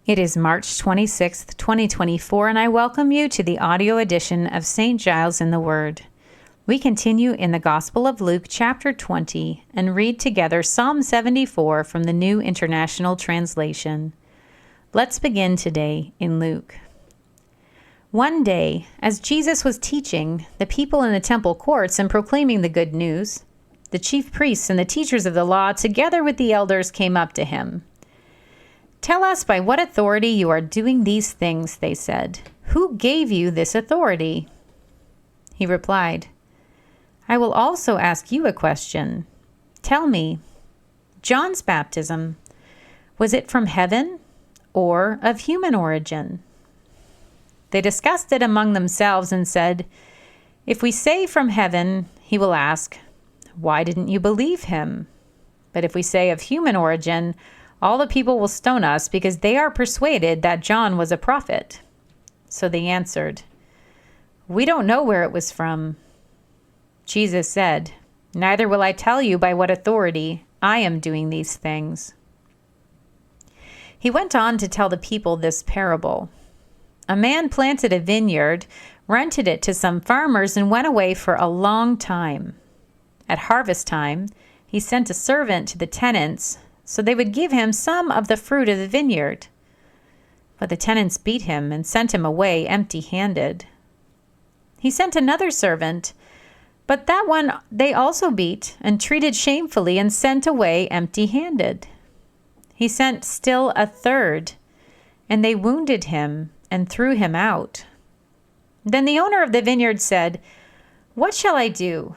It is March 26th, 2024, and I welcome you to the audio edition of St. Giles in the Word. We continue in the Gospel of Luke, chapter 20, and read together Psalm 74 from the New International Translation. Let's begin today in Luke. One day, as Jesus was teaching the people in the temple courts and proclaiming the good news, the chief priests and the teachers of the law, together with the elders, came up to him. "Tell us by what authority you are doing these things," they said. "Who gave you this authority?" He replied, "I will also ask you a question. Tell me, John's baptism, was it from heaven or of human origin?" They discussed it among themselves and said, "If we say from heaven, he will ask, 'Why didn't you believe him?' But if we say of human origin, all the people will stone us because they are persuaded that John was a prophet." So they answered, "We don't know where it was from." Jesus said, "Neither will I tell you by what authority I am doing these things." He went on to tell the people this parable. A man planted a vineyard, rented it to some farmers, and went away for a long time. At harvest time, he sent a servant to the tenants so they would give him some of the fruit of the vineyard. But the tenants beat him and sent him away empty-handed. He sent another servant, but that one they also beat and treated shamefully and sent away empty-handed. He sent still a third, and they wounded him and threw him out. Then the owner of the vineyard said, "What shall I do?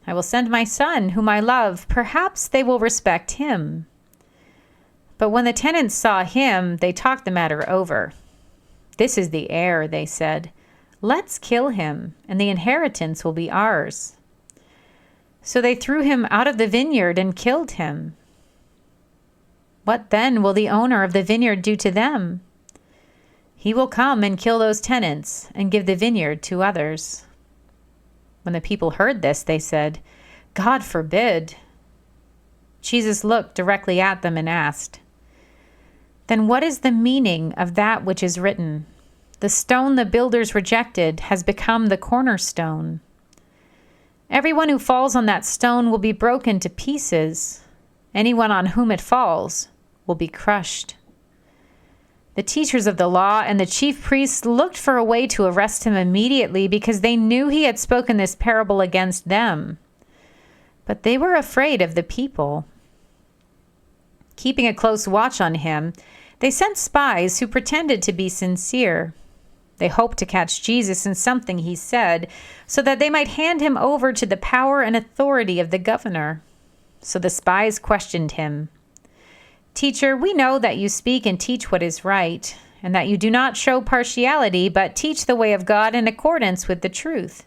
I will send my son, whom I love. Perhaps they will respect him." But when the tenants saw him, they talked the matter over. "This is the heir," they said. "Let's kill him, and the inheritance will be ours." So they threw him out of the vineyard and killed him. What then will the owner of the vineyard do to them? He will come and kill those tenants and give the vineyard to others. When the people heard this, they said, "God forbid." Jesus looked directly at them and asked, "Then what is the meaning of that which is written? 'The stone the builders rejected has become the cornerstone.' Everyone who falls on that stone will be broken to pieces. Anyone on whom it falls will be crushed." The teachers of the law and the chief priests looked for a way to arrest him immediately because they knew he had spoken this parable against them. But they were afraid of the people. Keeping a close watch on him, they sent spies who pretended to be sincere. They hoped to catch Jesus in something he said so that they might hand him over to the power and authority of the governor. So the spies questioned him. "Teacher, we know that you speak and teach what is right, and that you do not show partiality, but teach the way of God in accordance with the truth.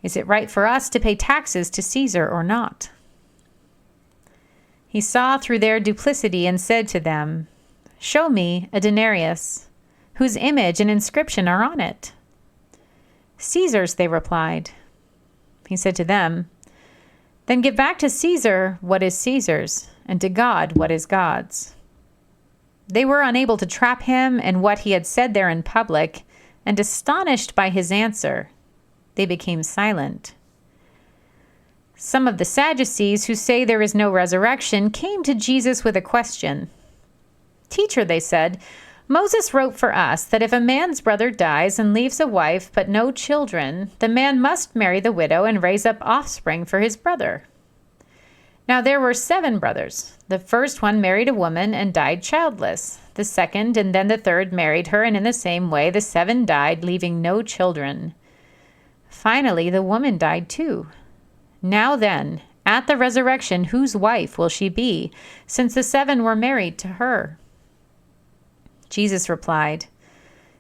Is it right for us to pay taxes to Caesar or not?" He saw through their duplicity and said to them, "Show me a denarius. Whose image and inscription are on it?" "Caesar's," they replied. He said to them, "Then give back to Caesar what is Caesar's, and to God what is God's." They were unable to trap him in what he had said there in public, and astonished by his answer, they became silent. Some of the Sadducees, who say there is no resurrection, came to Jesus with a question. "Teacher," they said, "Moses wrote for us that if a man's brother dies and leaves a wife but no children, the man must marry the widow and raise up offspring for his brother. Now there were 7 brothers. The first one married a woman and died childless. The second and then the third married her, and in the same way the 7 died, leaving no children. Finally, the woman died too. Now then, at the resurrection, whose wife will she be, since the 7 were married to her?" Jesus replied,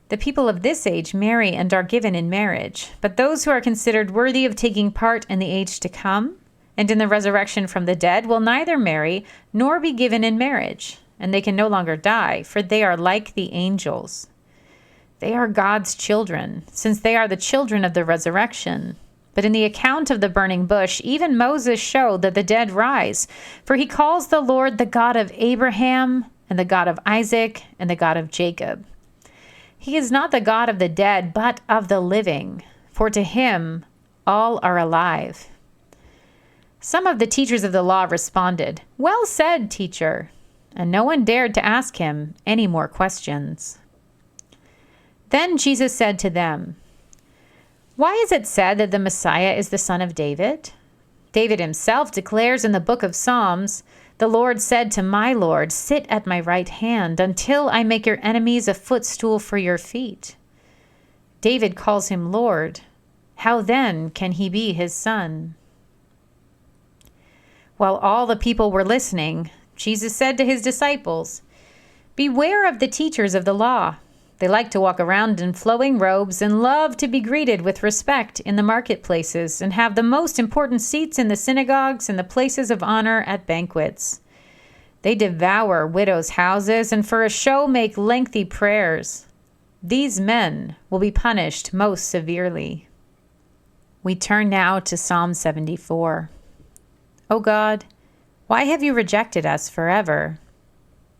"The people of this age marry and are given in marriage, but those who are considered worthy of taking part in the age to come and in the resurrection from the dead will neither marry nor be given in marriage, and they can no longer die, for they are like the angels. They are God's children, since they are the children of the resurrection. But in the account of the burning bush, even Moses showed that the dead rise, for he calls the Lord the God of Abraham, and the God of Isaac, and the God of Jacob. He is not the God of the dead, but of the living, for to him all are alive." Some of the teachers of the law responded, "Well said, teacher," and no one dared to ask him any more questions. Then Jesus said to them, "Why is it said that the Messiah is the son of David? David himself declares in the book of Psalms, 'The Lord said to my Lord, sit at my right hand until I make your enemies a footstool for your feet.' David calls him Lord. How then can he be his son?" While all the people were listening, Jesus said to his disciples, "Beware of the teachers of the law. They like to walk around in flowing robes and love to be greeted with respect in the marketplaces and have the most important seats in the synagogues and the places of honor at banquets. They devour widows' houses and for a show make lengthy prayers. These men will be punished most severely." We turn now to Psalm 74. O God, why have you rejected us forever?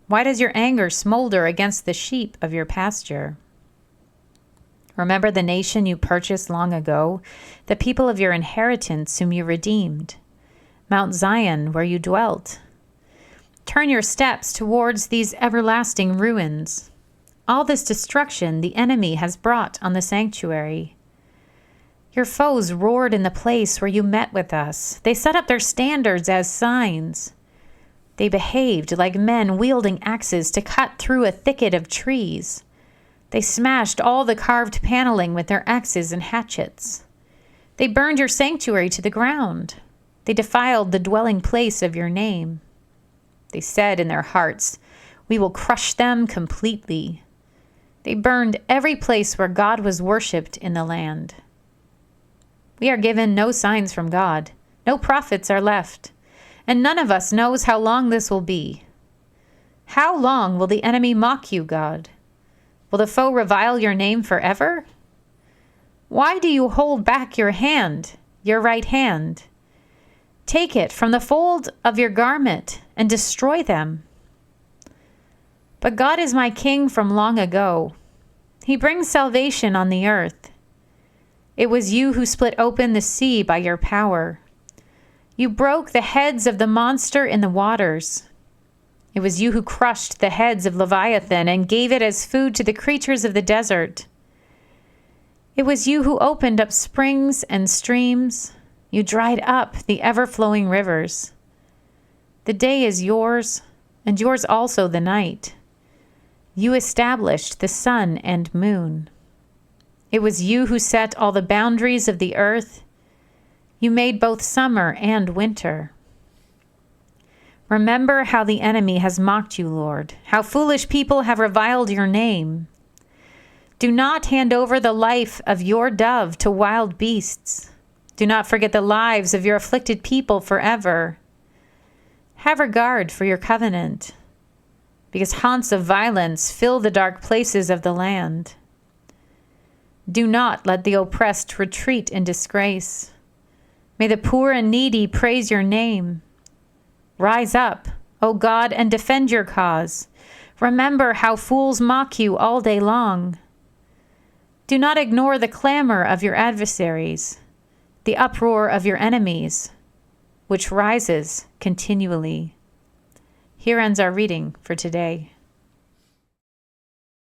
Why does your anger smolder against the sheep of your pasture? Remember the nation you purchased long ago, the people of your inheritance whom you redeemed, Mount Zion where you dwelt. Turn your steps towards these everlasting ruins. All this destruction the enemy has brought on the sanctuary. Your foes roared in the place where you met with us. They set up their standards as signs. They behaved like men wielding axes to cut through a thicket of trees. They smashed all the carved paneling with their axes and hatchets. They burned your sanctuary to the ground. They defiled the dwelling place of your name. They said in their hearts, "We will crush them completely." They burned every place where God was worshipped in the land. We are given no signs from God. No prophets are left. And none of us knows how long this will be. How long will the enemy mock you, God? Will the foe revile your name forever? Why do you hold back your hand, your right hand? Take it from the fold of your garment and destroy them. But God is my king from long ago. He brings salvation on the earth. It was you who split open the sea by your power. You broke the heads of the monster in the waters. It was you who crushed the heads of Leviathan and gave it as food to the creatures of the desert. It was you who opened up springs and streams. You dried up the ever-flowing rivers. The day is yours, and yours also the night. You established the sun and moon. It was you who set all the boundaries of the earth. You made both summer and winter. Remember how the enemy has mocked you, Lord, how foolish people have reviled your name. Do not hand over the life of your dove to wild beasts. Do not forget the lives of your afflicted people forever. Have regard for your covenant, because haunts of violence fill the dark places of the land. Do not let the oppressed retreat in disgrace. May the poor and needy praise your name. Rise up, O God, and defend your cause. Remember how fools mock you all day long. Do not ignore the clamor of your adversaries, the uproar of your enemies, which rises continually. Here ends our reading for today.